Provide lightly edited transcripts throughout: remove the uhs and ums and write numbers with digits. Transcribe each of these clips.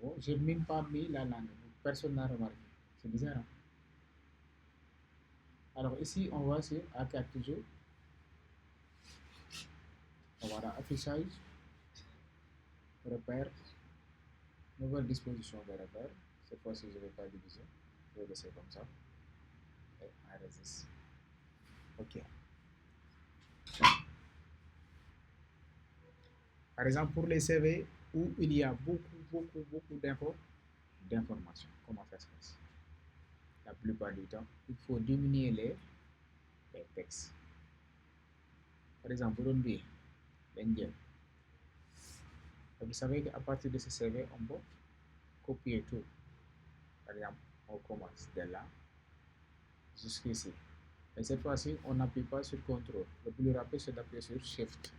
Bon, j'ai même pas mis la langue. Personne n'a remarqué. C'est bizarre, hein? Alors ici, on va sur A4 toujours. On va dans affichage, repère, nouvelle disposition de repère. Cette fois-ci, je ne vais pas diviser. Je vais laisser comme ça. Et enregistre. OK. Par exemple, pour les CV où il y a beaucoup d'informations, comment ça se passe? La plupart du temps, il faut diminuer les textes. Par exemple, vous donnez l'Indien. Vous savez qu'à partir de ce CV, on peut copier tout. Par exemple, on commence de là jusqu'ici. Et cette fois-ci, on n'appuie pas sur CTRL. Le plus rapide, c'est d'appuyer sur SHIFT.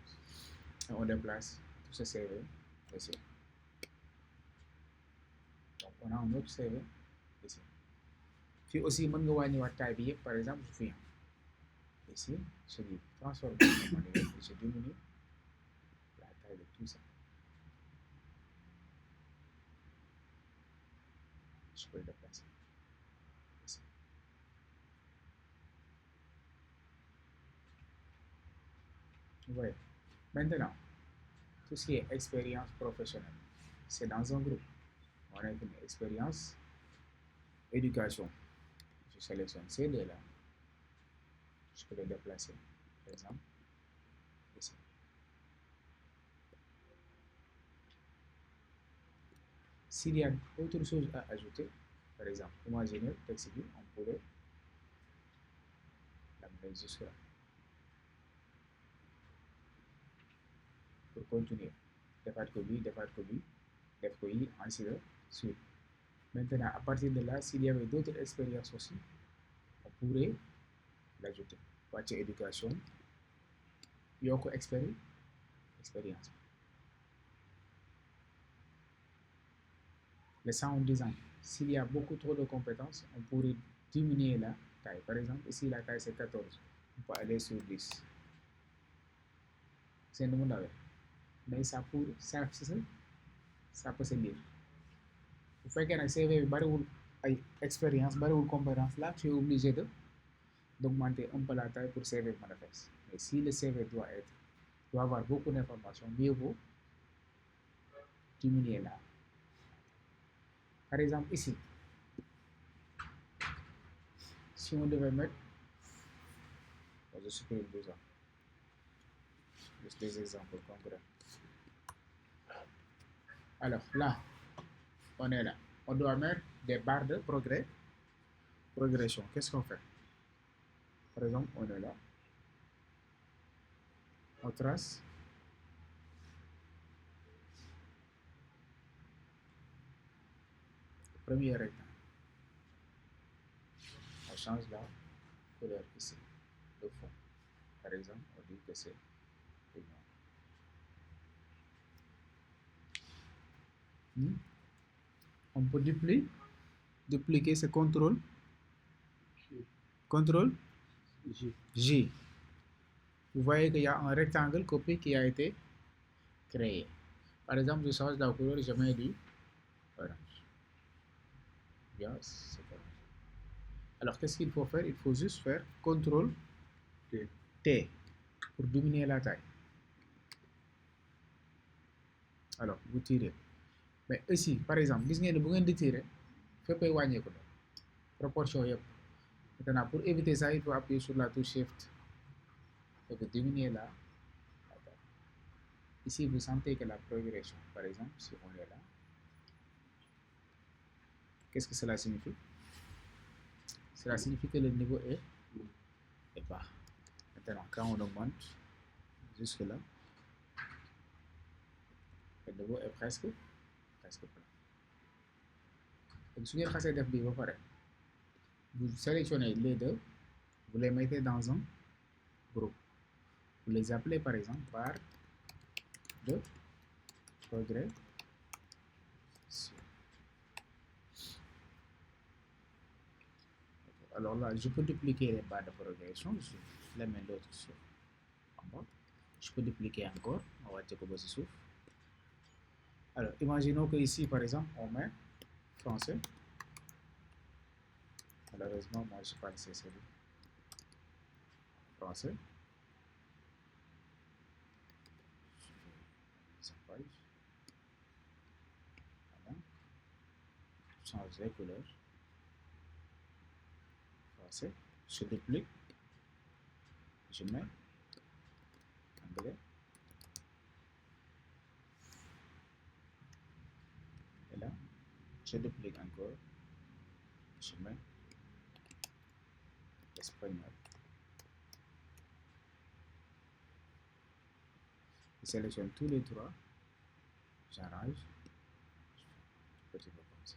Et on déplace tout ce CV ici. Donc, on a un autre CV ici. Puis aussi, on peut taille, par exemple, je viens ici, je dis transformer en manuel et je diminue la taille de tout ça. Je peux le déplacer ici. Vous voyez. Maintenant, tout ce qui est expérience professionnelle, c'est dans un groupe. On a une expérience, éducation. Je sélectionne ces deux-là. Je peux les déplacer, par exemple, ici. S'il y a autre chose à ajouter, par exemple, imaginez le texte, on pourrait l'amener jusque là. Pour continuer, départ copie, ainsi de suite. Maintenant, à partir de là, s'il y avait d'autres expériences aussi, on pourrait l'ajouter. Partie éducation, yoko expérience. Le sound design, s'il y a beaucoup trop de compétences, on pourrait diminuer la taille. Par exemple, ici la taille c'est 14, on peut aller sur 10. C'est le monde, mais ça peut se lire. Bu fekkee nag CV bi bariwul ay expérience bariwul compétence là, tu es obligé d'augmenter un peu la taille pour CV manifeste. Mais si le CV doit avoir beaucoup d'informations, mieux vaut diminuer là. Par exemple ici, si on devait mettre, je supprime tout ça, juste des exemples concrets. Alors là, on est là. On doit mettre des barres de progression. Qu'est-ce qu'on fait? Par exemple, on est là. On trace. Premier rectangle. On change la couleur ici, le fond. Par exemple, on dit que c'est noir. On peut dupliquer ce contrôle. CTRL J. Vous voyez qu'il y a un rectangle copie qui a été créé. Par exemple, je change la couleur, je mets du orange. Bien, c'est orange. Alors, qu'est-ce qu'il faut faire? Il faut juste faire CTRL T pour diminuer la taille. Alors, vous tirez. Mais ici, par exemple, vous voyez que tirer, il faut proportion. Maintenant, pour éviter ça, il faut appuyer sur la touche Shift et vous diminuer la taille. Ici, vous sentez que la progression, par exemple, si on est là, qu'est-ce que cela signifie? Cela signifie que le niveau est bas. Maintenant, quand on augmente jusque là, le niveau est presque plat. Donc, si vous avez fait vous sélectionnez les deux, vous les mettez dans un groupe. Vous les appelez par exemple barre de progression. Alors là, je peux dupliquer les barres de progression, je les mets l'autre sur en bas. Je peux dupliquer encore, on va dire que c'est souffle. Alors, imaginons que ici, par exemple, on met français. Malheureusement, moi, je parle c'est celui français. Ça page. Voilà. Change les couleurs. Français. Je duplique. Je mets anglais. Et là, je duplique encore. Je mets espagnol. Je sélectionne tous les trois. J'arrange. Petit peu comme ça.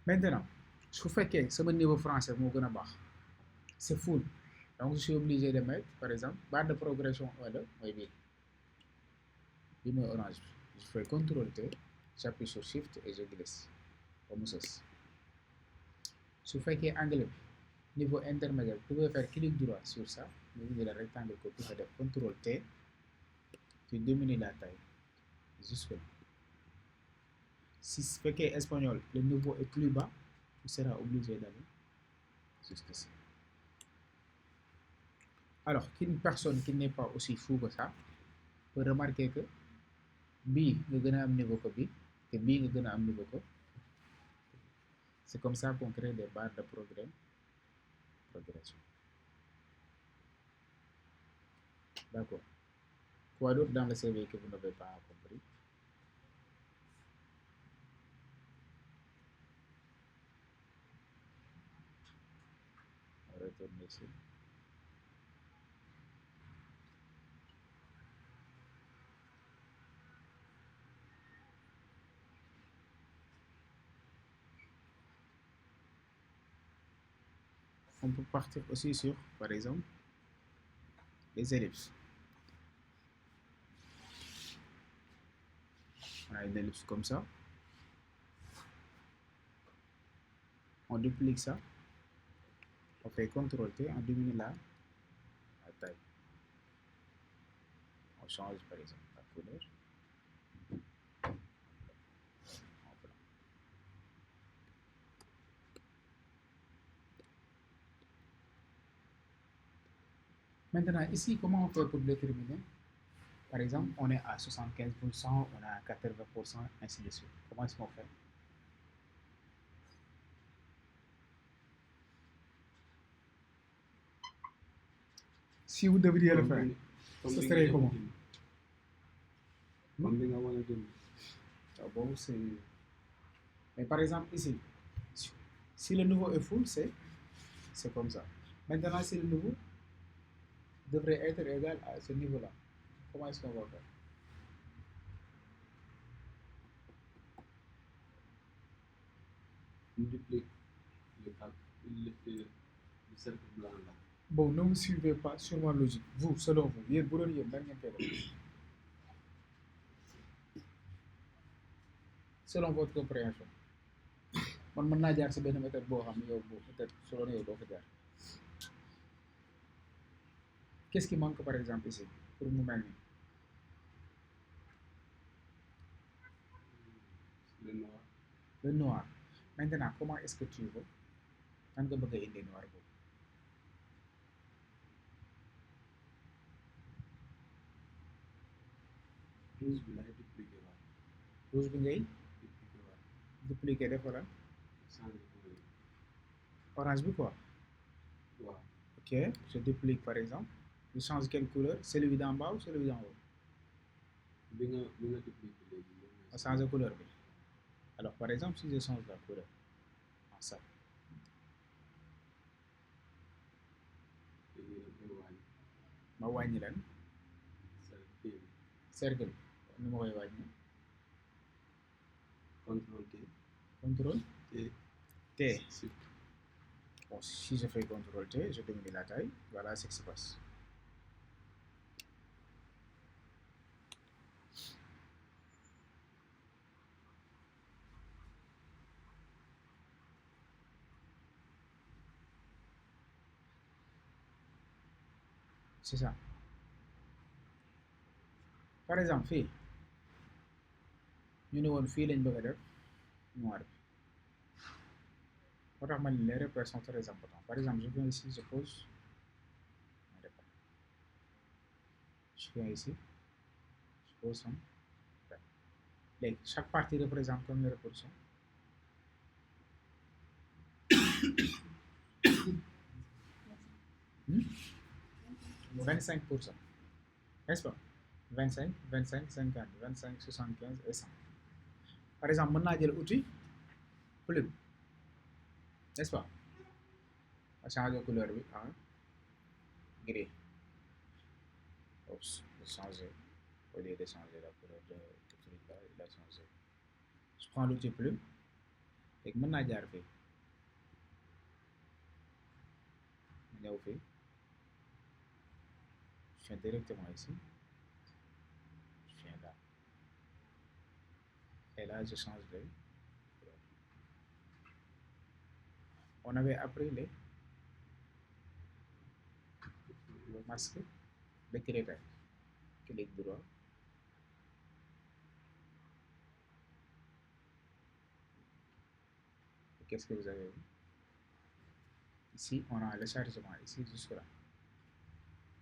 Maintenant, su fekkee sama niveau français moo gën a baax c'est full donc je suis obligé de mettre par exemple barre de progression 1 la mooy bii mooy orange bi je fais CTRL T j'appuie sur Shift et je glisse ba mu sës su fekkee anglais bi niveau intermédiaire vous pouvez faire clic droit sur ça mu indi la rectangle copie nga def CTRL T tu diminues la taille jusque là si su fekkee espagnol le niveau est plus bas tu seras obligé d'aller jusqu'ici. Alors qu'une personne qui n'est pas aussi fou que ça peut remarquer que bii nga gën a am niveau que bii te bii nga gën a am niveau que c'est comme ça qu'on crée des barres de progression. D'accord. Quoi d'autre dans le CV que vous n'avez pas compris? On retourne ici. On peut partir aussi sur, par exemple, les ellipses. On a une ellipse comme ça. On duplique ça. On fait CTRL T, on diminue la taille. On change par exemple la couleur. Maintenant, ici, comment on fait pour déterminer? Par exemple, on est à 75%, on est à 80%, ainsi de suite. Comment est-ce qu'on fait? Si vous devriez le faire, ce serait comment? Ah bon, c'est... Mais par exemple, ici, si le niveau est full, c'est comme ça. Maintenant, si le niveau devrait être égal à ce niveau-là, comment est-ce qu'on va faire? Multiplier le cercle blanc là. Bon, ne me suivez pas sur ma logique. Vous, selon vous, vous selon votre compréhension. Man mën naa jaar si benn méthode boo xam ne yow peut-être selon yow doo ko jaar. Qu'est-ce qui manque par exemple ici pour mu mel nii? Le noir. Le noir. Maintenant, comment est-ce que tu veux? Kan nga bëgg a indi noir boobu? Rouge bi laay dupliquer waat. Rouge bi ngay Dupliquer waat. dupliquer def wala Changer couleur. orange bi quoi? Waaw. Ok, je duplique par exemple. Je change quelle couleur? Celui d'en bas ou celui d'en haut? bi nga dupliquer léegi. On change la couleur bi. Alors par exemple, si je change la couleur en ça. Ma wàññi leen. Cercle bi nu ma koy wàññi. CTRL T. CTRL T. T. Bon, si je fais CTRL T, je diminue la taille. Voilà ce qui se passe. C'est ça. Par exemple, fii ñu ne woon fii lañ bëgg a def noir bi moo tax man les repères sont très importants. Par exemple, je viens ici, je pose un repère. Je viens ici, je pose un repère. Léegi chaque partie représente combien de pourcents? 25%, n'est-ce pas? 25, 25, 50, 25, 75 et 100. Par exemple, mën naa jël outil plume, n'est-ce pas? Ma changer couleur bi en gris. Oups, je changer. Au lieu de changer la couleur de truc là, il a changé. Je prends l'outil plume. Et mën naa jaar fii. Ma ñëw fii. Je viens directement ici. Je viens là. Et là, je change de couleur. On avait appris les masques de créateur. Clic droit. Qu'est-ce que vous avez vu? Ici, on a le chargement, ici jusque là.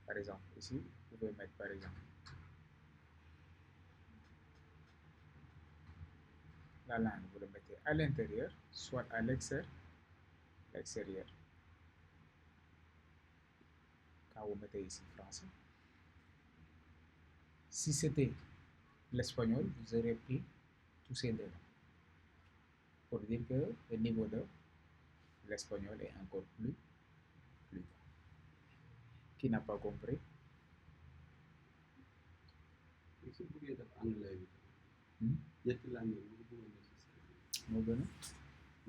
Par exemple, ici, vous pouvez mettre par exemple la langue, vous le mettez à l'intérieur, soit à l'extérieur. Quand vous mettez ici français, si c'était l'espagnol, vous aurez pris tous ces deux là pour dire que le niveau de l'espagnol est encore plus bas. Qui n'a pas compris? su bëggee def anglais bi Hmm? ñetti langue yi boo ko bëggoon def ci cercle bi moo gën a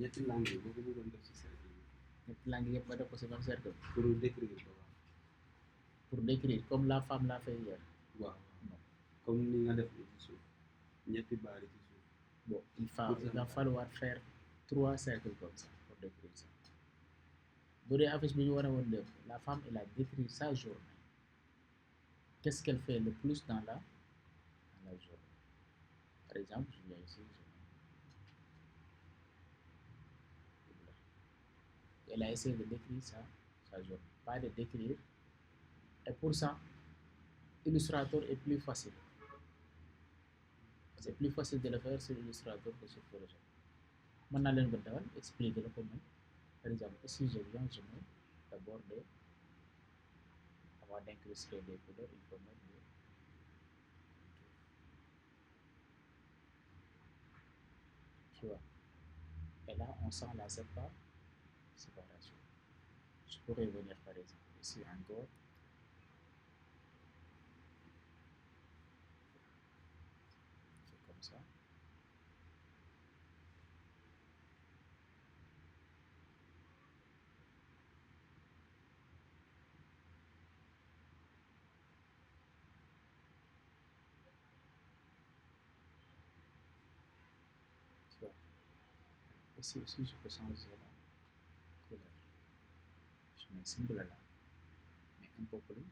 ñetti langue yi boo ko bëggoon def ci cercle bi ñetti langue yëpp nga def ko si même cercle bi pour décrire ko waaw pour décrire comme la femme l'a fait hier. waaw Non. comme ni nga def ni ci suuf ñetti baari ci suuf Bon, il va falloir faire 3 cercles comme ça pour décrire ça. Bu dee affiche bi ñu wane woon lépp, la femme elle a décrit sa journée. Qu'est-ce qu'elle fait le plus dans la journée? Par exemple, je viens ici, je mets bleu. Elle a essayé de décrire sa journée, pas de décrire. Et pour ça, Illustrator est plus facile. C'est plus facile de le faire sur Illustrator que sur Photoshop. Mën naa leen ko defal expliquer la comment. Par exemple, si je viens, je mets d'abord avant d'incruster des couleurs, il faut mettre des tu vois. Et là, on sent la séparation. Je pourrais venir par exemple ici encore. C'est comme ça. Tu vois. Ici aussi, je peux changer la couleur. Je mets symbole là, mais un peu plus clair.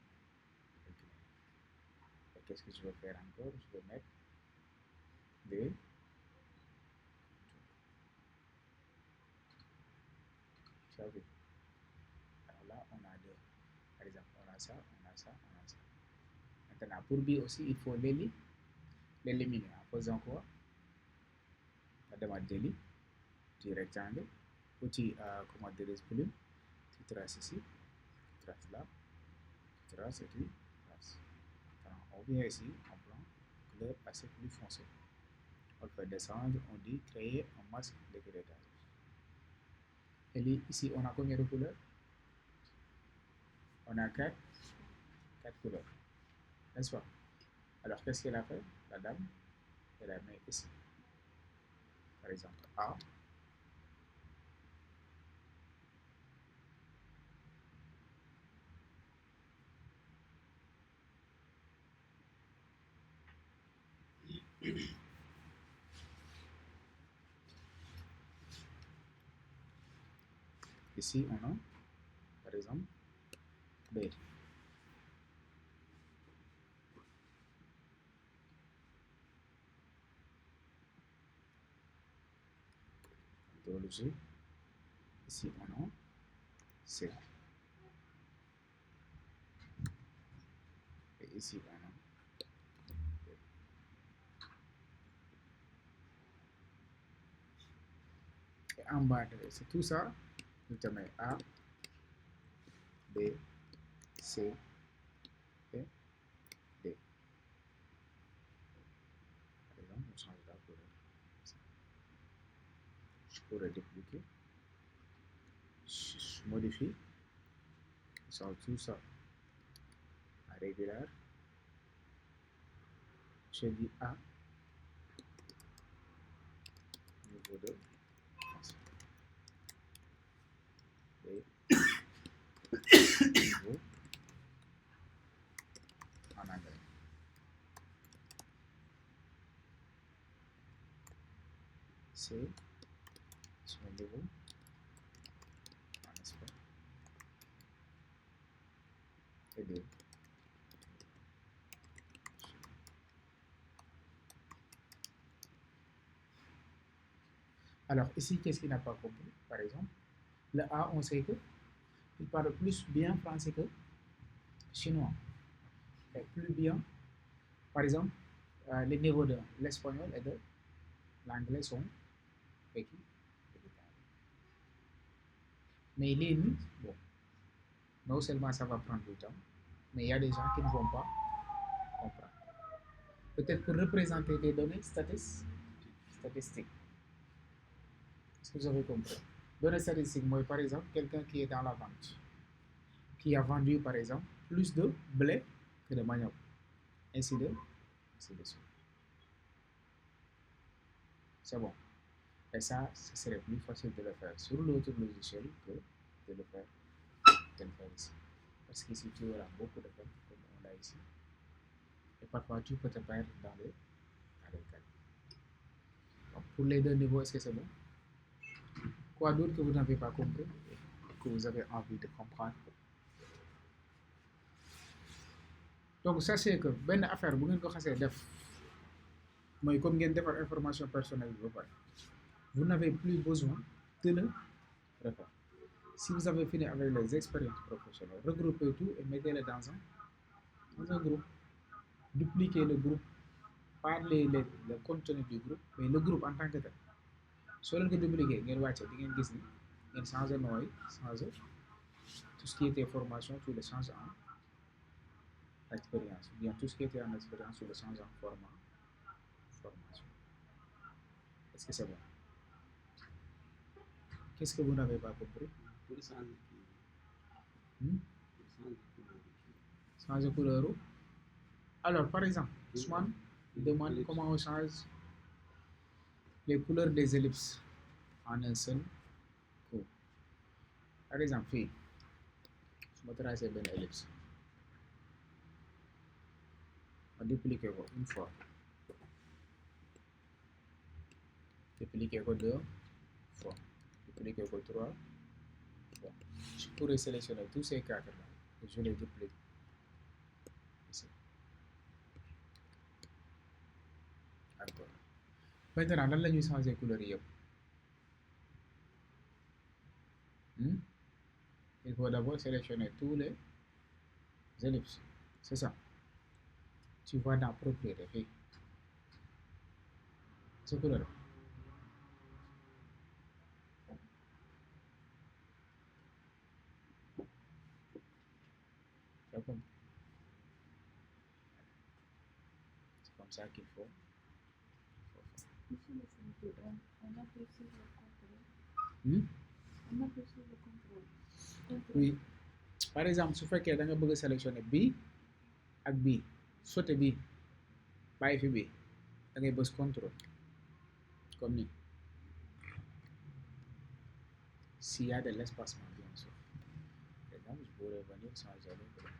Et qu'est-ce que je vais faire encore? Je vais mettre des tu as vu. Alors là, on a deux. Par exemple, on a ça, on a ça, on a ça. Maintenant, pour B aussi, il faut l'éliminer en faisant quoi? On demande délit, petit rectangle, petit, comment dire, plume, tu traces ici, tu traces là, tu traces et tu traces. Alors, on vient ici, on prend couleur assez plus foncée. On le fait descendre, on dit créer un masque de créatage. Et ici, on a combien de couleurs? On a 4 couleurs, n'est-ce pas? Alors, qu'est-ce qu'elle a fait? La dame, elle a mis ici. Par exemple, A. Ici, on a, par exemple, B. méthodologie. Ici, on a C. Et ici, on a B. Et en bas, c'est tout ça. Nous avons A, B, C et D. Par exemple, on change la couleur. Je pourrais dupliquer. Je modifie. Je change tout ça à régulier. Je dis A, niveau 2, B, niveau en anglais. C, sur le niveau en espagnol. Et D. Alors ici, qu'est-ce qu'il n'a pas compris? Par exemple, le A, on sait qu'il parle plus bien français que chinois. Et plus bien, par exemple, les niveaux de l'espagnol et de l'anglais sont équivalents. Mais les nuits, bon, non seulement ça va prendre du temps, mais il y a des gens qui ne vont pas comprendre. Peut-être pour représenter des données statistiques. Est-ce que vous avez compris? Données statistiques, moi, par exemple, quelqu'un qui est dans la vente, qui a vendu, par exemple, plus de blé que de manioc. Ainsi de suite. C'est bon. Et ça, ce serait plus facile de le faire sur l'autre logiciel que de le faire ici. Parce qu'ici, tu auras beaucoup de comptes comme on l'a ici. Et parfois, tu peux te perdre dans les calculs. Donc, pour les deux niveaux, est-ce que c'est bon? Quoi d'autre que vous n'avez pas compris, que vous avez envie de comprendre? Donc, sachez que benn affaire bu ngeen ko xasee def mooy comme ngeen defar information personnelle bi ba pare vous n'avez plus besoin de le refaire. Si vous avez fini avec les expériences professionnelles, regroupez tout et mettez-le dans un groupe. Dupliquez le groupe, pas le contenu du groupe, mais le groupe en tant que tel. Soo leen ko dupliquer ngeen wàcce di ngeen gis ni ngeen changer nom yi, changer tout ce qui était formation, tu le changes en expérience. Ou bien tout ce qui était en expérience, tu le changes en formation. Est-ce que c'est bon? Qu'est-ce que vous n'avez pas compris? Pour changer Changer couleur. Alors, par exemple, Ousmane demande comment on change les couleurs des ellipses en un seul coup. Par exemple, fii su ma tracé benn ellipse ma dupliquer ko une fois, dupliquer ko 2 fois, dupliquer ko 3 fois. Je pourrais sélectionner tous ces 4 là et je les duplique ici. Encore. Maintenant, lan la ñuy changer couleur yi yëpp? Il faut d'abord sélectionner tous les ellipses. C'est ça. Tu vas dans propriété fii sa couleur. C'est comme ça qu'il faut faire. On appuie sur le contrôle. On appuie sur le contrôle. Oui. Par exemple, su fekkee da nga bëgg a sélectionner bii ak bii, sauter bii bàyyi fi bii da ngay bës contrôle comme nii. S'il y a de l'espacement, bien sûr. Et donc, je pourrais venir changer le couleur.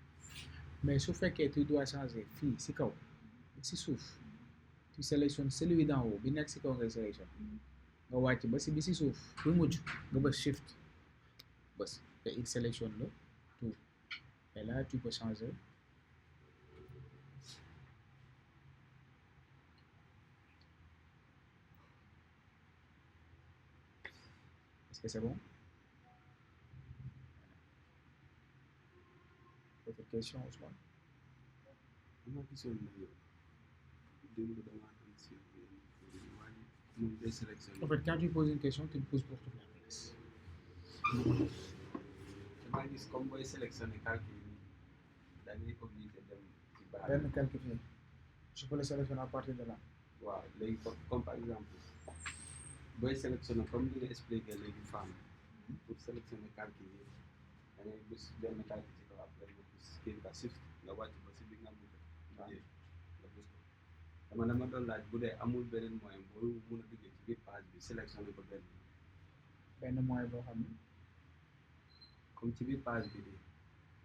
Mais su fekkee tu dois changer fii si kaw si suuf, tu sélectionnes celui d'en haut bi nekk si kaw ngay sélectionner nga wàcc ba si bi si suuf bu mujj nga bës shift bës et il sélectionne le tout. Et là, tu peux changer. Est-ce que c'est bon? Autre question, Ousmane? dama gisoon ne yow démb damaa dem si waa ji moom day sélectionné. En fait, quand tu poses une question, tu le poses pour toute la classe. damaa gis comme booy sélectionné calcul yi da ngay obligé dem ci base. Benn calcul fii. Je peux le sélectionner à partir de là. waaw léegi comme par exemple booy sélectionné comme li nga expliqué léegi femme pour sélectionner calcul yi da ngay bës benn calcul ci kaw après nga bës kii nga shift nga wàcc ba si bi nga mujj nga bës ko dama doon laaj bu dee amul beneen moyen boo mun a duggee ci biir page bi sélectionné ko benn moyen boo xam ne comme ci biir page bi nii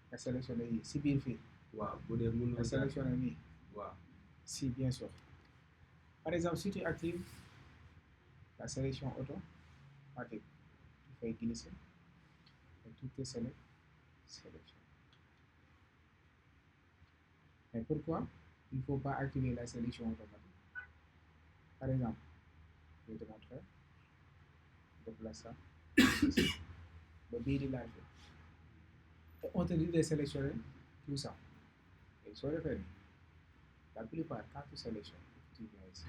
nga sélectionné yi si biir fii. waaw bu dee mun nga sélectionné nii. waaw Si, bien sûr. Par exemple, si tu actives la sélection automatique, tu fais glisser et tout est sélectionné. Mais pourquoi il ne faut pas activer la sélection automatique? Par exemple, je vais te montrer. Déplace ça. Le billet de l'argent. Et on te dit de sélectionner tout ça. Et sur le fait, la plupart, quand tu sélectionnes, tu viens ici.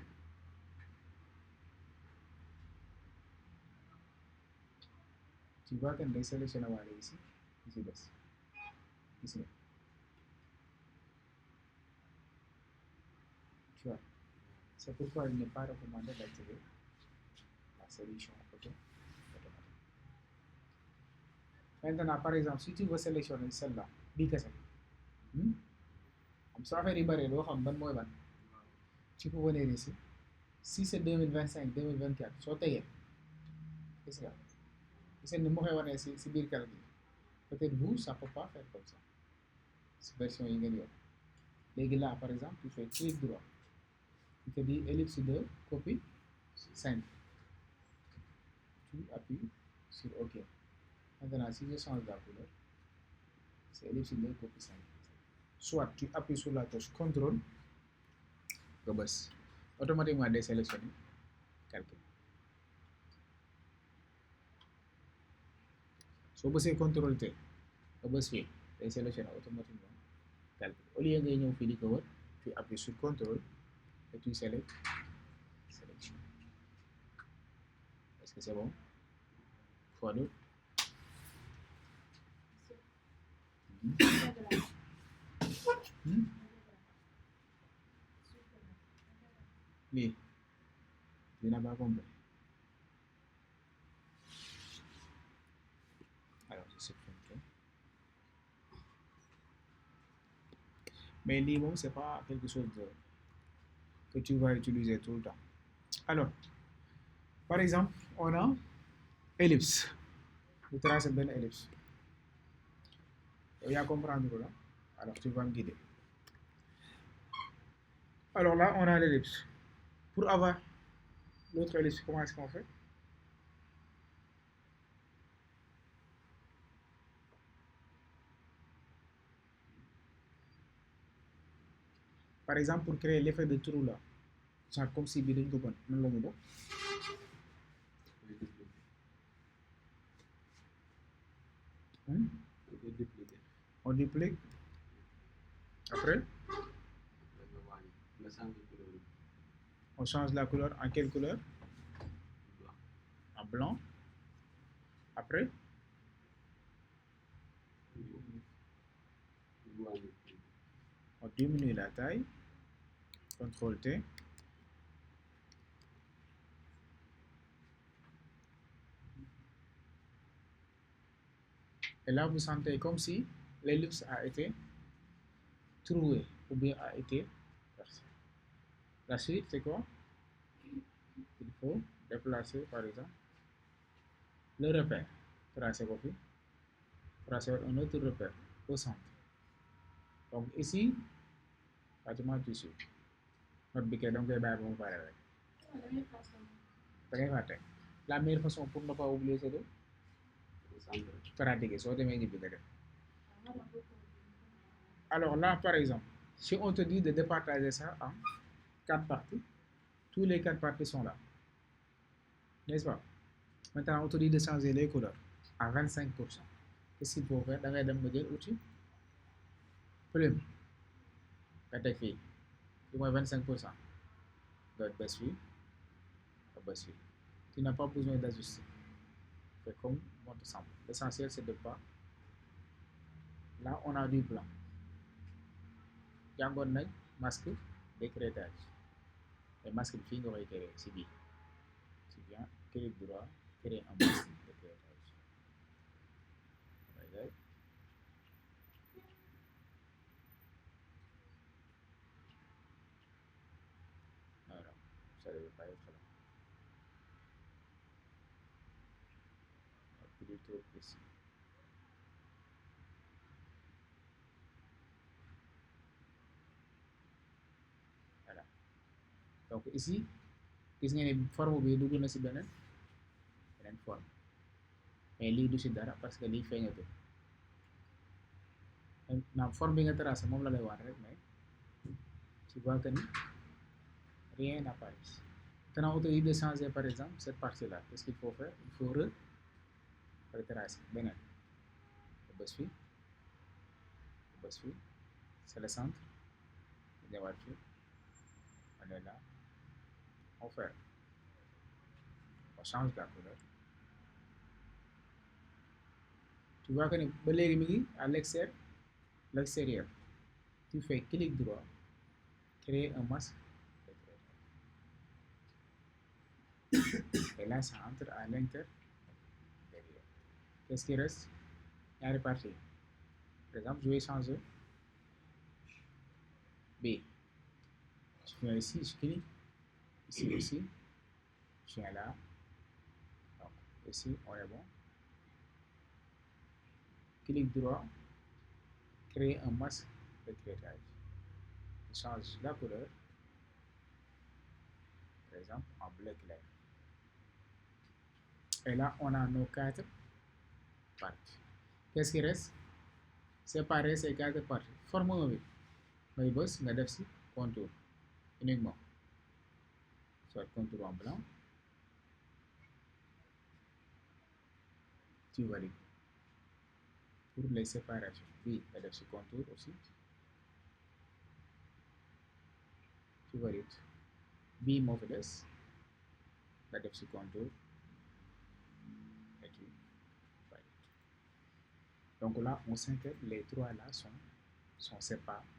Tu vois que les sélectionneurs vont aller ici, ici. Tu vois. C'est pourquoi il n'est pas recommandé d'activer la sélection automatique. Maintenant, par exemple, si tu veux sélectionner celle-là, tu peux venir ici. Si c'est 2025, 2024, peut-être vous, ça ne peut pas faire comme ça. Cette version est là, par exemple, tu fais clic droit. Il te dit ellipse 2, copie 5. Tu appuies sur OK. Maintenant, si je change la couleur, c'est ellipse 2, copie 5. Soit tu appuies sur la touche CTRL, automatiquement désélectionné, calcul. Si vous avez CTRL T, vous désélectionné automatiquement, calcul. Au lieu de tu appuies sur CTRL et tu sélectionnes. Est-ce que c'est bon? Fois d'autres? Oui. Je n'ai pas compris. Alors, je supprime tout. Mais l'imam, ce n'est pas quelque chose que tu vas utiliser tout le temps. Alors, par exemple, on a ellipse. Je trace une ellipse. Il y a comprendre là. Alors, tu vas me guider. Alors là, on a l'ellipse. Pour avoir l'autre ellipse, comment est-ce qu'on fait? Par exemple, pour créer l'effet de trou là, c'est comme si bidon ko bon, non la ñu def. On duplique. Après, on change la couleur. En quelle couleur? En blanc. Après, on diminue la taille. CTRL T. Et là, vous sentez comme si l'ellipse a été trouée ou bien a été percée. La suite, c'est quoi? Il faut déplacer, par exemple, le repère. Tracer copie. Tracer un autre repère au centre. Donc ici, pratiquement tout suite. Notre biquet, donc, est bien bon. La meilleure façon pour ne pas oublier, c'est de pratiquer. Alors là, par exemple, si on te dit de départager ça en 4 parties, tous les 4 parties sont là. N'est-ce pas? Maintenant, on te dit de changer les couleurs à 25%. Qu'est-ce qu'il faut faire? Dans les modèles outils, plume, catégorie, au moins 25%. Donc, baisse fille, baisse fille. Tu n'as pas besoin d'ajuster. Fais comme on te semble. L'essentiel, c'est de pas. Là, on a du blanc. Jàngoon nañ masque d'écrêtage. Et masque bi fii nga koy créer si biir. C'est bien. Clic droit, créer un masque d'écrêtage. Voilà. Ça ne devait pas être là. Plutôt ici. Voilà. Donc ici, gis nga ne forme bi dugg na si beneen forme. Mais lii du si dara parce que lii feeñatul. Naam forme bi nga tracé moom la lay wax rek mais tu vois que ni rien n'apparaît. Maintenant, on te dit de changer par exemple cette partie-là. Qu'est-ce qu'il faut faire? Il faut retracer beneen. Bës fii, c'est le centre. ñëwaat fii, on est là, on fait, on change la couleur. Tu vois que ba léegi mi ngi à l'extérieur. Tu fais clic droit, créer un masque. Et là, ça entre à l'intérieur. Qu'est-ce qui reste? Ñaari partie. Par exemple, je vais changer B. Je viens ici, je clique. Ici aussi. Je viens là. Donc, ici, on est bon. Clic droit, créer un masque d'écrêtage. Je change la couleur. Par exemple, en bleu clair. Et là, on a nos 4 parties. Qu'est-ce qui reste? Séparer ces 4 parties. Forme 1 bi ngay bës nga def si contour uniquement. Soit contour en blanc. Tu valides. Pour les séparations. Bii nga def si contour aussi. Tu valides. Bii moo fi des nga def si contour et tu valides. Donc là, on sait que les 3 là sont séparés.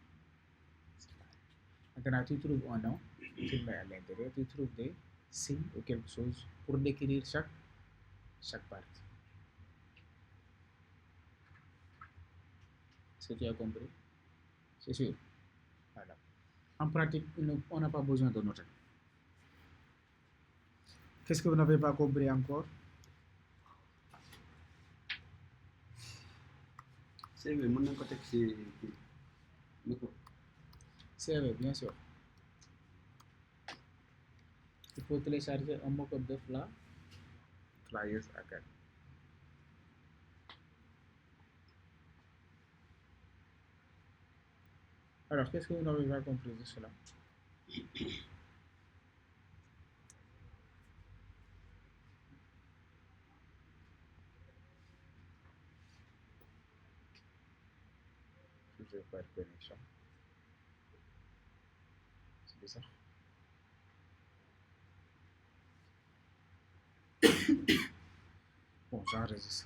Maintenant, tu trouves un nom, tu mets à l'intérieur, tu trouves des signes ou quelque chose pour décrire chaque partie. Est-ce que tu as compris? C'est sûr. Voilà. En pratique, on n'a pas besoin de noter. Qu'est-ce que vous n'avez pas compris encore? CV mën nañ ko teg si kii micro. CV, bien sûr. Il faut télécharger un mock-up de Flyers Academy. Alors, qu'est-ce que vous n'avez pas compris de cela? Je vais pas de connexion. C'est bizarre. Bon, j'enregistre.